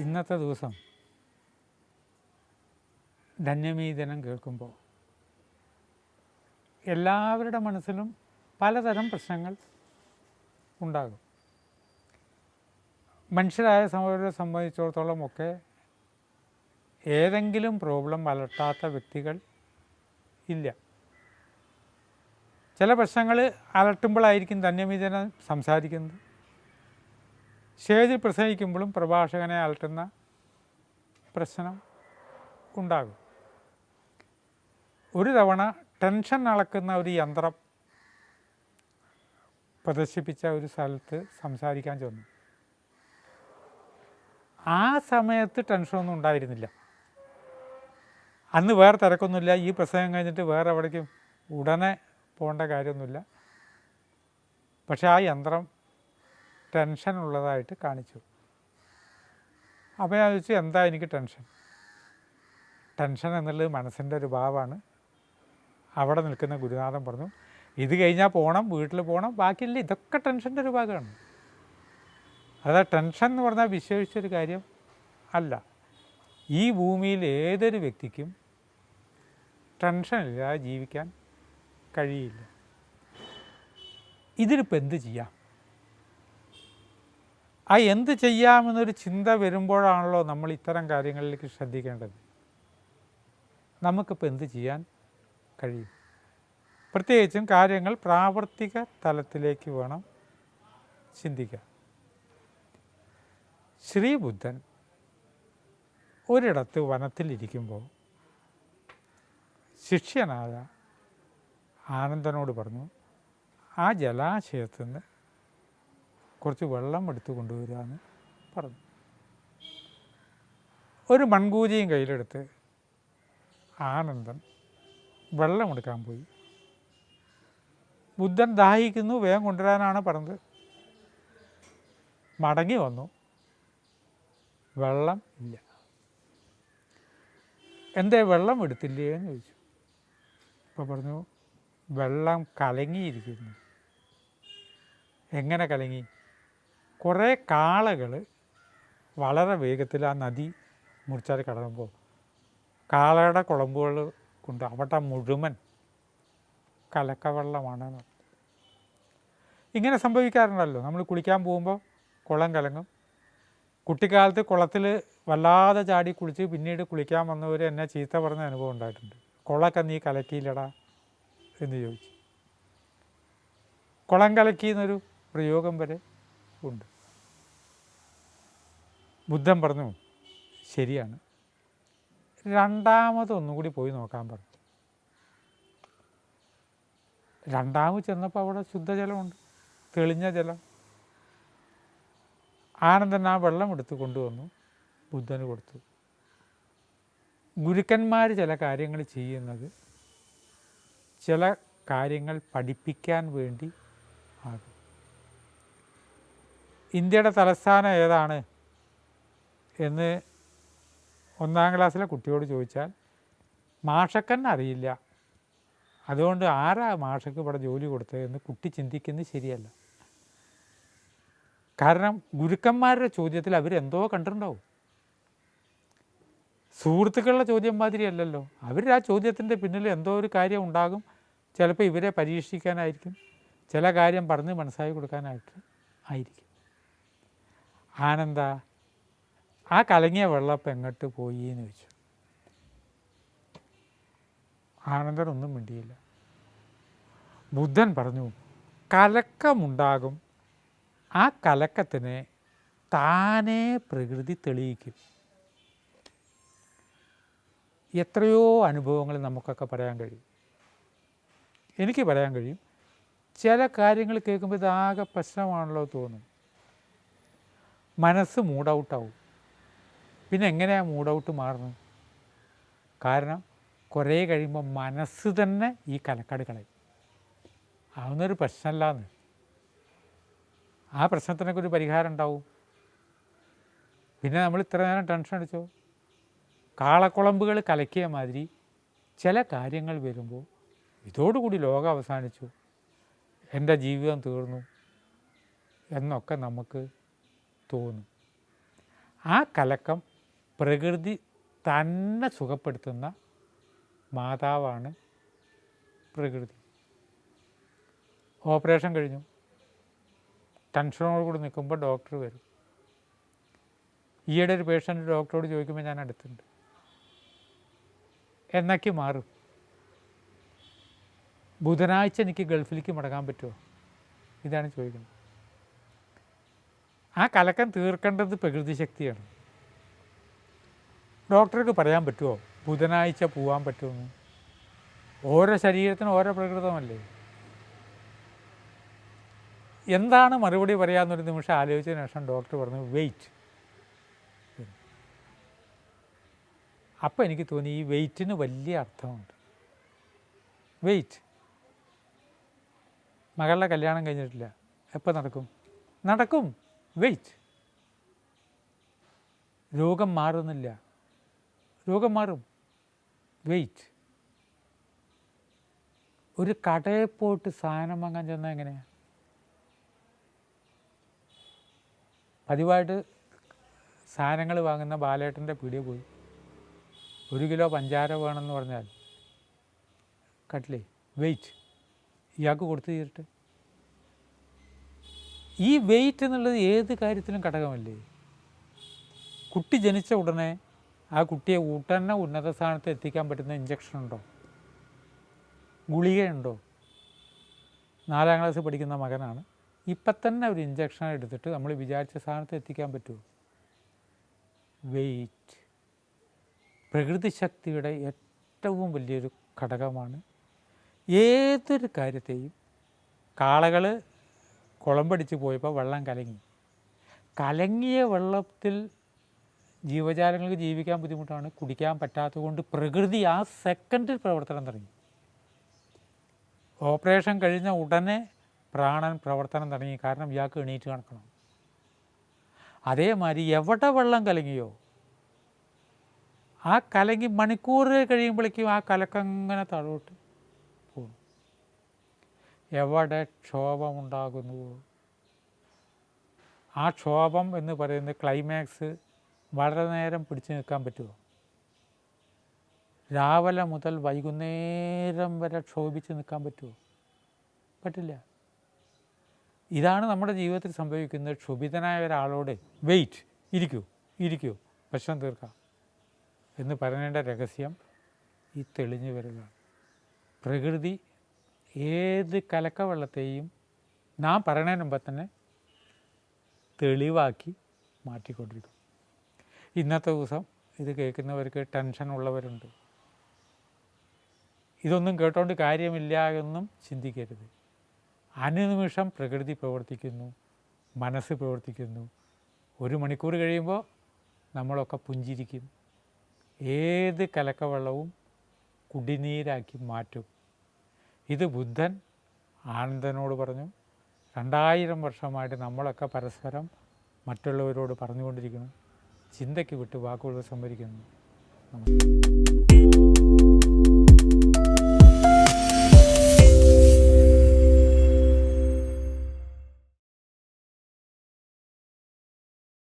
ഇന്നത്തെ ദിവസം ധന്യമീ ദിനം കേൾക്കുമ്പോൾ എല്ലാവരുടെ മനസ്സിലും പലതരം പ്രശ്നങ്ങൾ ഉണ്ടാകും. മനുഷ്യരായ സമയത്തെ സംബന്ധിച്ചിടത്തോളം ഒക്കെ ഏതെങ്കിലും പ്രോബ്ലം അലട്ടാത്ത വ്യക്തികൾ ഇല്ല. ചില പ്രശ്നങ്ങൾ അലട്ടുമ്പോഴായിരിക്കും ധന്യമീ ദിനം സംസാരിക്കുന്നത്. സ്റ്റേജിൽ പ്രസംഗിക്കുമ്പോഴും പ്രഭാഷകനെ അലട്ടുന്ന പ്രശ്നം ഉണ്ടാകും. ഒരു തവണ ടെൻഷൻ അളക്കുന്ന ഒരു യന്ത്രം പ്രദർശിപ്പിച്ച ഒരു സ്ഥലത്ത് സംസാരിക്കാൻ ചെന്നു. ആ സമയത്ത് ടെൻഷനൊന്നും ഉണ്ടായിരുന്നില്ല. അന്ന് വേറെ തിരക്കൊന്നുമില്ല. ഈ പ്രസംഗം കഴിഞ്ഞിട്ട് വേറെ എവിടേക്കും ഉടനെ പോകേണ്ട കാര്യമൊന്നുമില്ല. പക്ഷെ ആ യന്ത്രം ടെൻഷൻ ഉള്ളതായിട്ട് കാണിച്ചു. അപ്പോൾ ഞാൻ ചോദിച്ചു, എന്താ എനിക്ക് ടെൻഷൻ? ടെൻഷൻ എന്നുള്ളത് മനസ്സിൻ്റെ ഒരു ഭാവമാണ്. അവിടെ നിൽക്കുന്ന ഗുരുനാഥൻ പറഞ്ഞു, ഇത് കഴിഞ്ഞാൽ പോകണം, വീട്ടിൽ പോകണം, ബാക്കിയില്ല, ഇതൊക്കെ ടെൻഷൻ്റെ ഒരു ഭാഗമാണ്. അതാ ടെൻഷൻ എന്ന് പറഞ്ഞാൽ വിശേഷിച്ചൊരു കാര്യം അല്ല. ഈ ഭൂമിയിൽ ഏതൊരു വ്യക്തിക്കും ടെൻഷനില്ലാതെ ജീവിക്കാൻ കഴിയില്ല. ഇതിനിപ്പോൾ എന്ത് ചെയ്യാം? ആ എന്ത് ചെയ്യാമെന്നൊരു ചിന്ത വരുമ്പോഴാണല്ലോ നമ്മൾ ഇത്തരം കാര്യങ്ങളിലേക്ക് ശ്രദ്ധിക്കേണ്ടത്. നമുക്കിപ്പോൾ എന്ത് ചെയ്യാൻ കഴിയും? പ്രത്യേകിച്ചും കാര്യങ്ങൾ പ്രാവർത്തിക തലത്തിലേക്ക് വേണം ചിന്തിക്കാൻ. ശ്രീബുദ്ധൻ ഒരിടത്ത് വനത്തിലിരിക്കുമ്പോൾ ശിഷ്യനായ ആനന്ദനോട് പറഞ്ഞു, ആ ജലാശയത്തിൽ നിന്ന് കുറച്ച് വെള്ളം എടുത്തു കൊണ്ടുവരിക എന്ന് പറഞ്ഞു. ഒരു മൺകൂജിയും കയ്യിലെടുത്ത് ആനന്ദൻ വെള്ളമെടുക്കാൻ പോയി. ബുദ്ധൻ ദാഹിക്കുന്നു, വേഗം കൊണ്ടുവരാനാണ് പറഞ്ഞത്. മടങ്ങി വന്നു, വെള്ളം ഇല്ല. എന്തേ വെള്ളം എടുത്തില്ലേ എന്ന് ചോദിച്ചു. അപ്പോൾ പറഞ്ഞു, വെള്ളം കലങ്ങിയിരിക്കുന്നു. എങ്ങനെ കലങ്ങി? കുറേ കാളകൾ വളരെ വേഗത്തിൽ ആ നദി മുറിച്ചാൽ കടക്കുമ്പോൾ കാളയുടെ കുളമ്പുകൾ കൊണ്ട് അവിടെ മുഴുവൻ കലക്കവെള്ളമാണ്. ഇങ്ങനെ സംഭവിക്കാറുണ്ടല്ലോ. നമ്മൾ കുളിക്കാൻ പോകുമ്പോൾ കുളം കലങ്ങും. കുട്ടിക്കാലത്ത് കുളത്തിൽ വല്ലാതെ ചാടി കുളിച്ച് പിന്നീട് കുളിക്കാൻ വന്നവർ എന്നെ ചീത്ത പറഞ്ഞ അനുഭവം ഉണ്ടായിട്ടുണ്ട്. കുളമൊക്കെ നീ കലക്കിയില്ലടാ എന്ന് ചോദിച്ചു. കുളം കലക്കി എന്നൊരു പ്രയോഗം വരെ ഉണ്ട്. ബുദ്ധൻ പറഞ്ഞു, ശരിയാണ്, രണ്ടാമതൊന്നും കൂടി പോയി നോക്കാൻ പറഞ്ഞു. രണ്ടാമത് ചെന്നപ്പോൾ അവിടെ ശുദ്ധജലമുണ്ട്, തെളിഞ്ഞ ജലം. ആനന്ദൻ ആ വെള്ളം എടുത്ത് കൊണ്ടുവന്നു, ബുദ്ധന് കൊടുത്തു. ഗുരുക്കന്മാർ ചില കാര്യങ്ങൾ ചെയ്യുന്നത് ചില കാര്യങ്ങൾ പഠിപ്പിക്കാൻ വേണ്ടി ആകും. ഇന്ത്യയുടെ തലസ്ഥാനം ഏതാണ് എന്ന് 1-ാം ക്ലാസ്സിലെ കുട്ടിയോട് ചോദിച്ചാൽ മാഷക്കൻ അറിയില്ല, അതുകൊണ്ട് ആരാ മാഷക്ക് ഇവിടെ ജോലി കൊടുത്തത് എന്ന് കുട്ടി ചിന്തിക്കുന്നത് ശരിയല്ല. കാരണം ഗുരുക്കന്മാരുടെ ചോദ്യത്തിൽ അവരെന്തോ കണ്ടിട്ടുണ്ടാവും. സുഹൃത്തുക്കളുടെ ചോദ്യം മാതിരിയല്ലല്ലോ. അവർ ആ ചോദ്യത്തിൻ്റെ പിന്നിൽ എന്തോ ഒരു കാര്യം ഉണ്ടാകും. ചിലപ്പോൾ ഇവരെ പരീക്ഷിക്കാനായിരിക്കും, ചില കാര്യം പറഞ്ഞ് മനസ്സിലാക്കി കൊടുക്കാനായിട്ട് ആയിരിക്കും. ആനന്ദ, ആ കലങ്ങിയ വെള്ളപ്പം എങ്ങോട്ട് പോയി എന്ന് ചോദിച്ചു. ആനന്ദനൊന്നും മിണ്ടിയില്ല. ബുദ്ധൻ പറഞ്ഞു, കലക്കമുണ്ടാകും, ആ കലക്കത്തിനെ താനേ പ്രകൃതി തെളിയിക്കും. എത്രയോ അനുഭവങ്ങൾ നമുക്കൊക്കെ പറയാൻ കഴിയും. എനിക്ക് പറയാൻ കഴിയും. ചില കാര്യങ്ങൾ കേൾക്കുമ്പോൾ ഇതാകെ പ്രശ്നമാണല്ലോ തോന്നും. മനസ്സ് മൂഡൗട്ടാവും. പിന്നെ എങ്ങനെയാണ് മൂഡൗട്ട് മാറുന്നത്? കാരണം കുറേ കഴിയുമ്പോൾ മനസ്സ് തന്നെ ഈ കലക്കട് കളയും. അതൊന്നൊരു പ്രശ്നമല്ലാന്ന്. ആ പ്രശ്നത്തിനൊക്കെ ഒരു പരിഹാരം ഉണ്ടാവും. പിന്നെ നമ്മൾ ഇത്ര നേരം ടെൻഷൻ അടിച്ചോ? കാളക്കുളമ്പുകൾ കലക്കിയ മാതിരി ചില കാര്യങ്ങൾ വരുമ്പോൾ ഇതോടുകൂടി ലോകം അവസാനിച്ചു, എൻ്റെ ജീവിതം തീർന്നു എന്നൊക്കെ നമുക്ക് തോന്നും. ആ കലക്കം പ്രകൃതി തന്നെ സുഖപ്പെടുത്തുന്ന മാതാവാണ് പ്രകൃതി. ഓപ്പറേഷൻ കഴിഞ്ഞു, ടെൻഷനോട് കൂടി നിൽക്കുമ്പോൾ ഡോക്ടർ വരും. ഈയിടെ ഒരു പേഷ്യൻ്റ് ഡോക്ടറോട് ചോദിക്കുമ്പോൾ ഞാൻ അടുത്തുണ്ട്, എന്നൊക്കെ മാറും. ബുധനാഴ്ച എനിക്ക് ഗൾഫിലേക്ക് മടങ്ങാൻ പറ്റുമോ? ഇതാണ് ചോദിക്കുന്നത്. ആ കലക്കം തീർക്കേണ്ടത് പ്രകൃതി ശക്തിയാണ്. ഡോക്ടർക്ക് പറയാൻ പറ്റുമോ ബുധനാഴ്ച പോകാൻ പറ്റുമെന്ന്? ഓരോ ശരീരത്തിനും ഓരോ പ്രകൃതമല്ലേ. എന്താണ് മറുപടി പറയാമെന്നൊരു നിമിഷം ആലോചിച്ചതിന് ശേഷം ഡോക്ടർ പറഞ്ഞു വെയിറ്റ്. അപ്പോൾ എനിക്ക് തോന്നി ഈ വെയിറ്റിന് വലിയ അർത്ഥമുണ്ട്. വെയിറ്റ്. മകളുടെ കല്യാണം കഴിഞ്ഞിട്ടില്ല, എപ്പോൾ നടക്കും? നടക്കും. വെയിറ്റ്. രോഗം മാറുന്നില്ല, രോഗം മാറും. വെയിറ്റ്. ഒരു കടയിൽ പോയിട്ട് സാധനം വാങ്ങാൻ ചെന്നാൽ എങ്ങനെയാണ്? പതിവായിട്ട് സാധനങ്ങൾ വാങ്ങുന്ന ബാലേട്ടൻ്റെ പീടിക പോയി 1 കിലോ പഞ്ചാര വേണമെന്ന് പറഞ്ഞാൽ കട്ടിലേ വെയിറ്റ് ഇയാൾക്ക് കൊടുത്തു തീരട്ടെ. ഈ വെയിറ്റ് എന്നുള്ളത് ഏത് കാര്യത്തിലും ഘടകമല്ലേ. കുട്ടി ജനിച്ച ഉടനെ ആ കുട്ടിയെ ഉടനെ ഉന്നത സ്ഥാനത്ത് എത്തിക്കാൻ പറ്റുന്ന ഇഞ്ചക്ഷനുണ്ടോ? ഗുളികയുണ്ടോ? 4ാം ക്ലാസ് പഠിക്കുന്ന മകനാണ്. ഇപ്പം തന്നെ ഒരു ഇഞ്ചക്ഷൻ എടുത്തിട്ട് നമ്മൾ വിചാരിച്ച സ്ഥാനത്ത് എത്തിക്കാൻ പറ്റുമോ? വെയിറ്റ് പ്രകൃതി ശക്തിയുടെ ഏറ്റവും വലിയൊരു ഘടകമാണ്. ഏതൊരു കാര്യത്തെയും കാളകൾ കുളമ്പടിച്ച് പോയപ്പോൾ വെള്ളം കലങ്ങി. കലങ്ങിയ വെള്ളത്തിൽ ജീവജാലങ്ങൾക്ക് ജീവിക്കാൻ ബുദ്ധിമുട്ടാണ്, കുടിക്കാൻ പറ്റാത്തത് കൊണ്ട് പ്രകൃതി ആ സെക്കൻഡിൽ പ്രവർത്തനം തുടങ്ങി. ഓപ്പറേഷൻ കഴിഞ്ഞ ഉടനെ പ്രാണൻ പ്രവർത്തനം തുടങ്ങി. കാരണം ഇയാൾക്ക് എണീറ്റ് നടക്കണം. അതേമാതിരി എവിടെ വെള്ളം കലങ്ങിയോ ആ കലങ്ങി മണിക്കൂറുകൾ കഴിയുമ്പോഴേക്കും ആ കലക്കങ്ങനെ താഴോട്ട് പോകും. എവിടെ ക്ഷോഭമുണ്ടാകുന്നുവോ ആ ക്ഷോഭം എന്ന് പറയുന്നത് ക്ലൈമാക്സ് വളരെ നേരം പിടിച്ചു നിൽക്കാൻ പറ്റുമോ? രാവിലെ മുതൽ വൈകുന്നേരം വരെ ക്ഷോഭിച്ച് നിൽക്കാൻ പറ്റുമോ? പറ്റില്ല. ഇതാണ് നമ്മുടെ ജീവിതത്തിൽ സംഭവിക്കുന്നത്. ക്ഷുഭിതനായ ഒരാളോട് വെയിറ്റ്, ഇരിക്കൂ പ്രശ്നം തീർക്കാം എന്ന് പറയേണ്ട രഹസ്യം ഈ തെളിഞ്ഞു വരികയാണ്. പ്രകൃതി ഏത് കലക്കവെള്ളത്തെയും നാം പറയണതിന് മുമ്പ് തന്നെ തെളിവാക്കി മാറ്റിക്കൊണ്ടിരിക്കും. ഇന്നത്തെ ദിവസം ഇത് കേൾക്കുന്നവർക്ക് ടെൻഷൻ ഉള്ളവരുണ്ട്. ഇതൊന്നും കേട്ടോണ്ട് കാര്യമില്ല എന്നും ചിന്തിക്കരുത്. അനുനിമിഷം പ്രകൃതി പ്രവർത്തിക്കുന്നു, മനസ്സ് പ്രവർത്തിക്കുന്നു. 1 മണിക്കൂർ കഴിയുമ്പോൾ നമ്മളൊക്കെ പുഞ്ചിരിക്കും. ഏത് കലക്കവെള്ളവും കുടിനീരാക്കി മാറ്റും. ഇത് ബുദ്ധൻ ആനന്ദനോട് പറഞ്ഞു. 2000 വർഷമായിട്ട് നമ്മളൊക്കെ പരസ്പരം മറ്റുള്ളവരോട് പറഞ്ഞുകൊണ്ടിരിക്കുന്നു. ചിന്തയ്ക്ക് വിട്ട് വാക്കുകൾ സംഭരിക്കുന്നു. നമസ്കാരം.